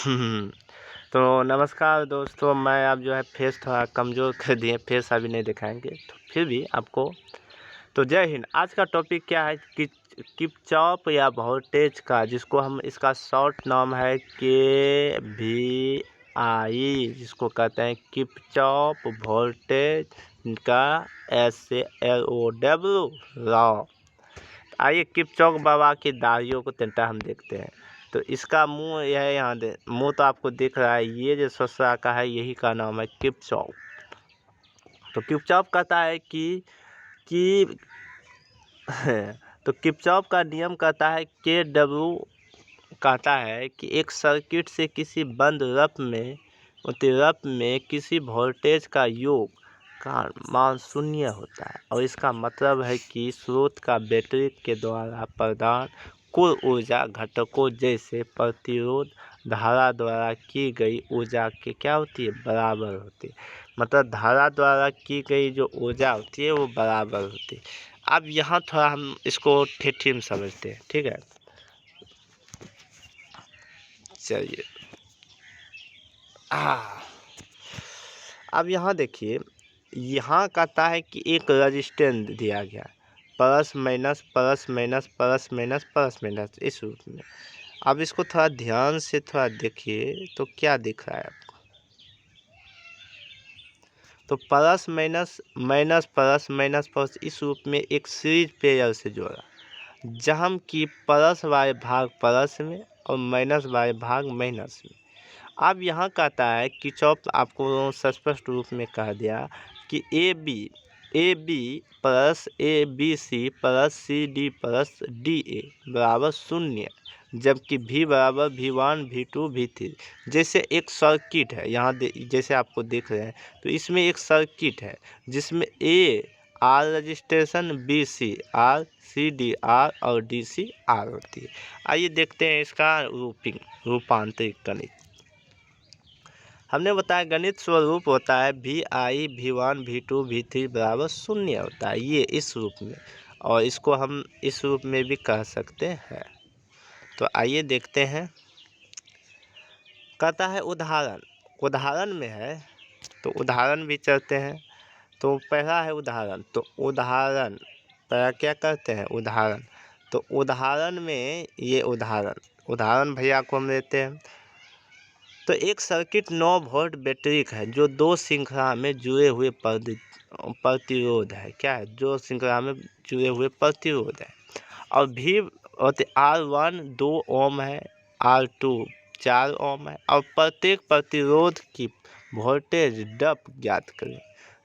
तो नमस्कार दोस्तों, मैं अब जो है फेस थोड़ा कमज़ोर कर दिए, फेस अभी नहीं दिखाएंगे तो फिर भी आपको। तो जय हिंद। आज का टॉपिक क्या है कि किरचॉफ या वोल्टेज का, जिसको हम इसका शॉर्ट नाम है KVI, जिसको कहते हैं किरचॉफ वोल्टेज का SLOW लॉ। आइए किरचॉफ बाबा की दाढ़ियों को तिनटा हम देखते हैं। तो इसका मुंह यह है, यहाँ दे मुंह तो आपको दिख रहा है, ये जो ससुरा का है यही का नाम है किरचॉफ। तो किरचॉफ कहता है कि तो किरचॉफ का नियम कहता है KW कहता है कि एक सर्किट से किसी बंद रप में किसी वोल्टेज का योग का मान शून्य होता है, और इसका मतलब है कि स्रोत का बैटरी के द्वारा प्रदान कुल ऊर्जा घटकों जैसे प्रतिरोध धारा द्वारा की गई ऊर्जा के क्या होती है, बराबर होती है। मतलब धारा द्वारा की गई जो ऊर्जा होती है वो बराबर होती है। अब यहाँ थोड़ा हम इसको ठेठी में समझते हैं, ठीक है। चलिए, अब यहाँ देखिए, यहाँ कहता है कि एक रेजिस्टेंस दिया गया, plus minus plus minus plus minus plus minus, इस रूप में। अब इसको थोड़ा ध्यान से थोड़ा देखिए तो क्या दिख रहा है आपको। तो plus minus minus plus minus plus, इस रूप में एक सीरीज पेयर से जोड़ा, जहाँ की प्लस वाई भाग प्लस में और माइनस वाई भाग माइनस में। अब यहाँ कहता है कि किरचॉफ आपको स्पष्ट रूप में कह दिया कि A B plus ABC plus CD plus DA बराबर शून्य, जबकि V बराबर V1 V2 V3। जैसे एक सर्किट है, यहाँ जैसे आपको देख रहे हैं, तो इसमें एक सर्किट है जिसमें R registration, BC R, CD R और DC R होती है। आइए देखते हैं इसका रूपांतरित गणित। हमने बताया गणित स्वरूप होता है VI V1 V2 V3 बराबर शून्य होता है, ये इस रूप में, और इसको हम इस रूप में भी कह सकते हैं। तो आइए देखते हैं। कहता है उदाहरण में है, तो उदाहरण भी चलते हैं। तो पहला है उदाहरण, तो उदाहरण पहला क्या करते हैं, उदाहरण। तो उदाहरण में ये उदाहरण भैया को हम लेते हैं। तो एक सर्किट 9 वोल्ट बैटरी का है जो दो श्रृंखला में जुड़े हुए प्रतिरोध है। क्या है, जो श्रृंखला में जुड़े हुए प्रतिरोध है। और भी R1 2 ओम है, R2 4 ओम है, और प्रत्येक प्रतिरोध की वोल्टेज डप ज्ञात करें।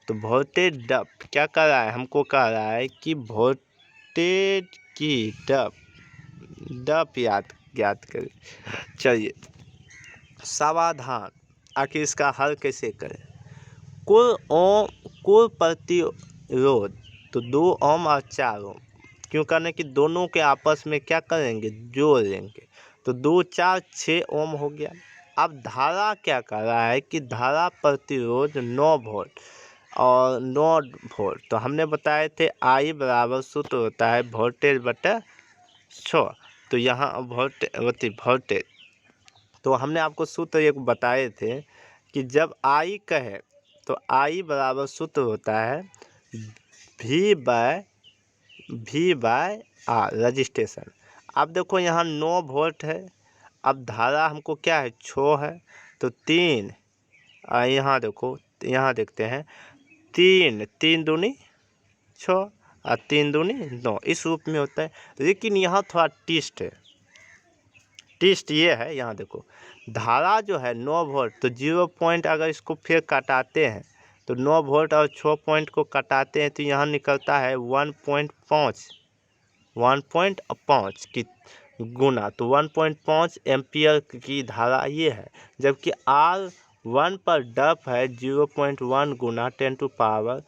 तो वोल्टेज डप क्या कर रहा है, हमको कह रहा है कि वोल्टेज की डप ज्ञात करें। चलिए, समाधान, आखिर इसका हल कैसे करें। कुल प्रतिरोध तो 2 ओम और 4 ओम, क्यों करने कि दोनों के आपस में क्या करेंगे, जोड़ लेंगे। तो 2 4 6 ओम हो गया। अब धारा क्या कर रहा है कि धारा प्रतिरोध 9 वोल्ट और 9 वोल्ट। तो हमने बताए थे I बराबर सूत्र होता है वोल्टेज बटा 6। तो यहाँ वोल्टेज, तो हमने आपको सूत्र एक बताए थे कि जब I कहे तो I बराबर सूत्र होता है V बाय R रजिस्ट्रेशन। अब देखो यहाँ 9 वोल्ट है, अब धारा हमको क्या है, 6 है। तो 3, यहाँ देखो, यहाँ देखते हैं, 3 दूनी 6 और 3 दूनी 9, इस रूप में होता है। लेकिन यहाँ थोड़ा ट्विस्ट ये है, यहाँ देखो, धारा जो है 9 वोल्ट, तो 0 पॉइंट अगर इसको फिर काटाते हैं, तो 9 वोल्ट और 6 पॉइंट को काटाते हैं, तो यहाँ निकलता है 1.5 की गुना। तो 1.5 एम्पियर की धारा ये है, जबकि R1 पर डप है 0.1 गुना 10⁻²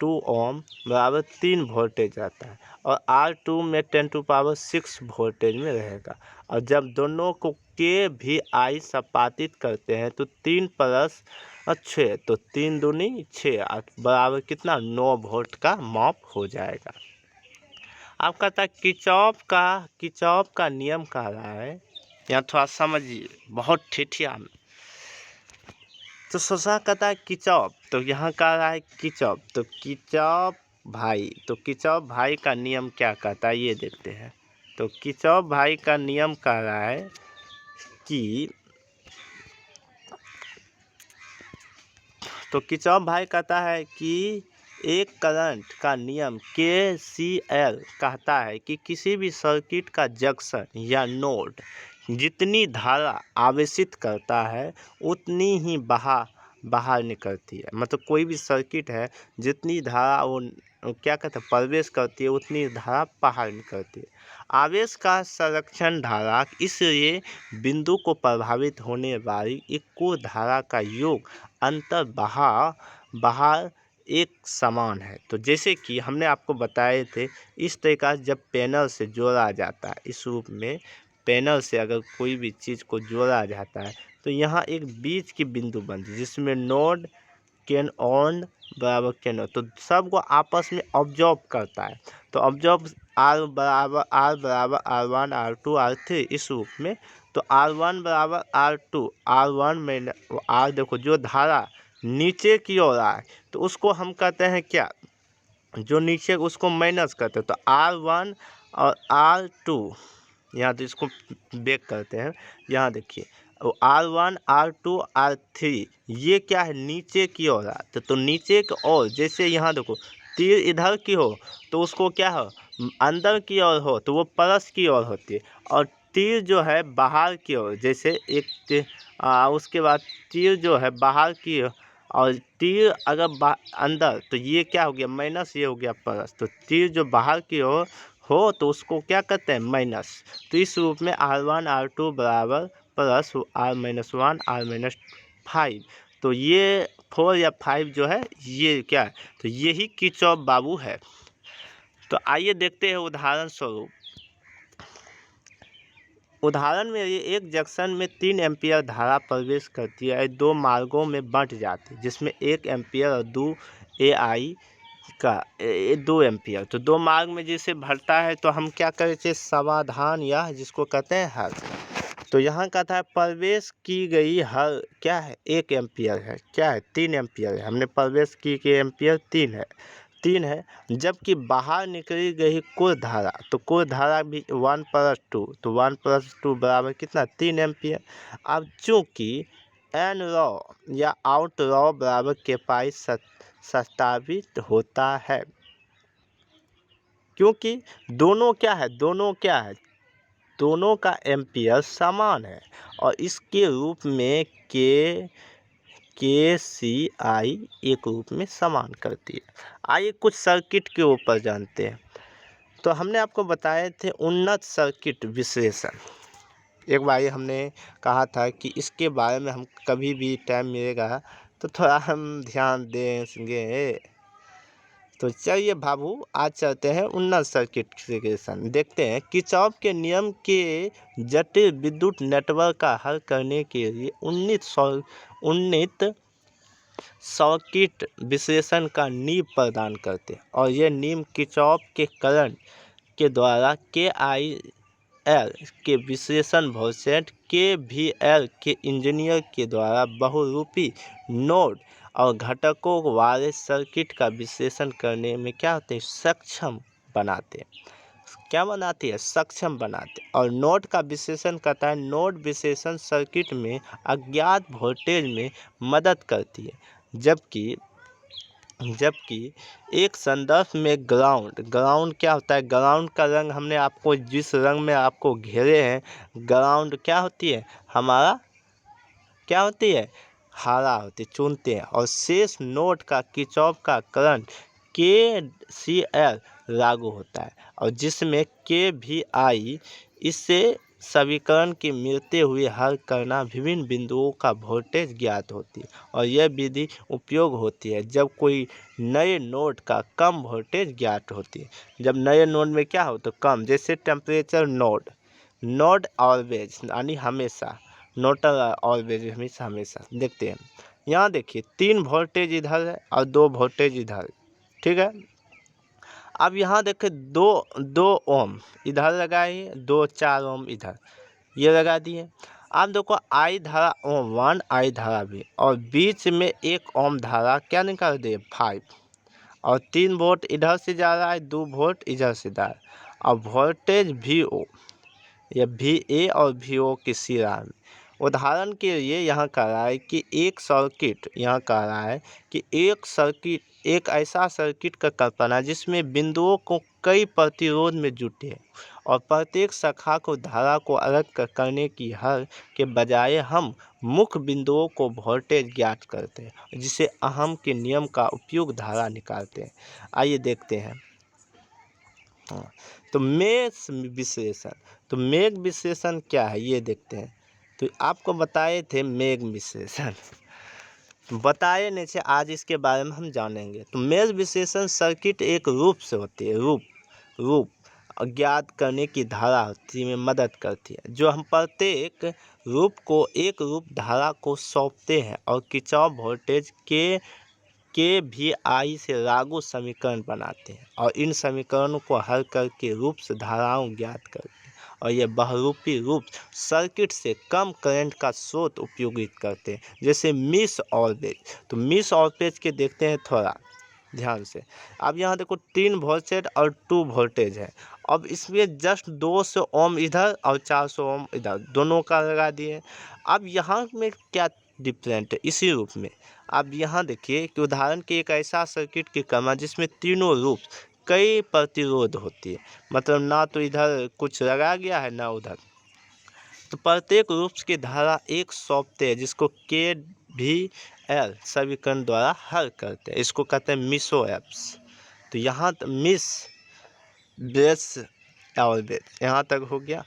ओम बराबर 3 वोल्टेज आता है, और R2 में 10⁻6 वोल्टेज में रहेगा। और जब दोनों को KVI सपातित करते हैं तो 3 + 6, तो 3 दूनी 6 बराबर कितना, 9 वोल्ट का माप हो जाएगा। अब कहता है किरचॉफ का नियम कह रहा है यहाँ थोड़ा समझिए, बहुत ठेठिया में। तो सोचा कहता है किचॉप, तो यहाँ कह रहा है किचॉप, तो किचॉप भाई, तो किचॉप भाई का नियम क्या कहता है ये देखते हैं। तो किचॉप भाई का नियम कह रहा है कि, तो किचॉप भाई कहता है कि एक करंट का नियम KCL कहता है कि किसी भी सर्किट का जंक्शन या नोड जितनी धारा आवेशित करता है उतनी ही बाहर निकलती है। मतलब कोई भी सर्किट है, जितनी धारा वो क्या कहते हैं प्रवेश करती है उतनी धारा बाहर निकलती है। आवेश का संरक्षण धारा, इसलिए बिंदु को प्रभावित होने वाली एक कुल धारा का योग अंतर बाहर एक समान है। तो जैसे कि हमने आपको बताए थे, इस तरीका से जब पैनल से जोड़ा जाता है, इस रूप में पैनल से अगर कोई भी चीज़ को जोड़ा जाता है तो यहाँ एक बीच की बिंदु बनती है जिसमें नोड कैन ऑन बराबर कैन, तो सबको आपस में ऑब्जॉर्व करता है। तो ऑब्जॉर्व आर बराबर R1 R2 R3 इस रूप में। तो R1 बराबर R2, R1 में R, देखो जो धारा नीचे की ओर आए तो उसको हम कहते हैं क्या, जो नीचे उसको माइनस करते हैं। तो R1 और R2, यहाँ तो इसको बेक करते हैं, यहाँ देखिए R1 R2 R3 ये क्या है नीचे की ओर आते, तो नीचे की ओर जैसे यहाँ देखो तीर इधर की हो तो उसको क्या हो, अंदर की ओर हो तो वो प्लस की ओर होती है, और तीर जो है बाहर की ओर, जैसे एक उसके बाद तीर जो है बाहर की, और तीर अगर अंदर तो ये क्या हो गया माइनस, ये हो गया प्लस। तो तीर जो बाहर की ओर हो तो उसको क्या कहते हैं माइनस। तो इस रूप में R1 R2 बराबर प्लस R-1 R-5। तो ये 4 या 5 जो है ये क्या है, तो यही किरचॉफ बाबू है। तो आइए देखते हैं उदाहरण स्वरूप। उदाहरण में ये एक जंक्शन में 3 एम्पियर धारा प्रवेश करती है, 2 मार्गों में बंट जाती है जिसमें 1 एम्पियर और 2 AI का 2 एम्पियर। तो 2 मार्ग में जैसे भरता है तो हम क्या करेंगे समाधान या जिसको कहते हैं हल। तो यहाँ कहता है प्रवेश की गई हल क्या है 1 एम्पियर है, क्या है 3 एम्पियर है, हमने प्रवेश की के एम्पियर 3 है, जबकि बाहर निकली गई कुल धारा, तो कुल धारा भी 1 + 2, तो 1 + 2 बराबर कितना 3 एम्पियर। अब चूँकि एन रॉ या आउट रॉ बराबर के पाई सत्यापित होता है, क्योंकि दोनों क्या है, दोनों का एम्पियर समान है, और इसके रूप में KCI एक रूप में समान करती है। आइए कुछ सर्किट के ऊपर जानते हैं। तो हमने आपको बताए थे उन्नत सर्किट विश्लेषण, एक बार हमने कहा था कि इसके बारे में हम कभी भी टाइम मिलेगा तो थोड़ा हम ध्यान देंगे। तो चलिए बाबू आज चलते हैं उन्नत सर्किट विश्लेषण, देखते हैं किरचॉफ के नियम के जटिल विद्युत नेटवर्क का हल करने के लिए उन्नत सर्किट विश्लेषण का नींव प्रदान करते हैं, और यह नींव किरचॉफ के करंट के द्वारा KIL के विश्लेषण भविष्य KVL के इंजीनियर के द्वारा बहुरूपी नोड और घटकों वाले सर्किट का विश्लेषण करने में क्या होते हैं सक्षम बनाते हैं, सक्षम बनाते हैं। और नोड का विश्लेषण करता है, नोड विश्लेषण सर्किट में अज्ञात वोल्टेज में मदद करती है, जबकि एक संदर्भ में ग्राउंड क्या होता है, ग्राउंड का रंग हमने आपको जिस रंग में आपको घेरे हैं, ग्राउंड क्या होती है हमारा, क्या होती है हरा होती है, चुनते हैं। और शेष नोड का किरचॉफ का करंट KCL लागू होता है, और जिसमें KVI इससे समीकरण के मिलते हुए हल करना विभिन्न बिंदुओं का वोल्टेज ज्ञात होती है, और यह विधि उपयोग होती है जब कोई नए नोड का कम वोल्टेज ज्ञात होती है। जब नए नोड में क्या हो तो कम, जैसे टेम्परेचर नोड ऑलवेज यानी हमेशा, नोटल ऑलवेज हमेशा देखते हैं। यहाँ देखिए 3 वोल्टेज इधर है और 2 वोल्टेज इधर, ठीक है। अब यहाँ देखें 2 ओम इधर लगाइए, 4 ओम इधर, ये लगा दिए। अब देखो I धारा ओम 1 I धारा भी, और बीच में 1 ओम धारा क्या निकाल दिए 5, और 3 वोल्ट इधर से जा रहा है, 2 वोल्ट इधर से जा रहा है। अब वोल्टेज VO, यह VA और VO की सीरीज में। उदाहरण के लिए यहाँ कह रहा है कि एक सर्किट, यहाँ कह रहा है कि एक सर्किट, एक ऐसा सर्किट का कल्पना जिसमें बिंदुओं को कई प्रतिरोध में जुटे हैं और प्रत्येक शाखा को धारा को अलग करने की हर के बजाय हम मुख्य बिंदुओं को वोल्टेज ज्ञात करते हैं, जिसे अहम के नियम का उपयोग धारा निकालते हैं। आइए देखते हैं। हाँ, तो मेष विश्लेषण, तो मेघ विश्लेषण क्या है ये देखते हैं। तो आपको बताए थे मेघ विश्लेषण, बताए नहीं थे, आज इसके बारे में हम जानेंगे। तो मेघ विश्लेषण सर्किट एक रूप से होती है, रूप ज्ञात करने की धारा होती में मदद करती है, जो हम प्रत्येक रूप को एक रूप धारा को सौंपते हैं और किरचॉफ वोल्टेज के भी आई से लागू समीकरण बनाते हैं और इन समीकरणों को हल करके रूप से धाराओं ज्ञात करते हैं, और यह बहुरूपी रूप सर्किट से कम करंट का स्रोत उपयोगित करते हैं, जैसे मिस और पेज। तो मिस और पेज के देखते हैं थोड़ा ध्यान से। अब यहाँ देखो 3 वोल्टेज और 2 वोल्टेज है। अब इसमें जस्ट 200 ओम इधर और 400 ओम इधर, दोनों का लगा दिए। अब यहाँ में क्या डिफरेंट है इसी रूप में। अब यहाँ देखिए कि उदाहरण के एक ऐसा सर्किट की कमा जिसमें तीनों रूप कई प्रतिरोध होती है, मतलब ना तो इधर कुछ लगा गया है ना उधर, तो प्रत्येक रूप की धारा एक सौंपते हैं, जिसको KVL समीकरण द्वारा हल करते हैं। इसको कहते हैं मिसो एप्स। तो यहाँ मिस बेस और बेस यहाँ तक हो गया।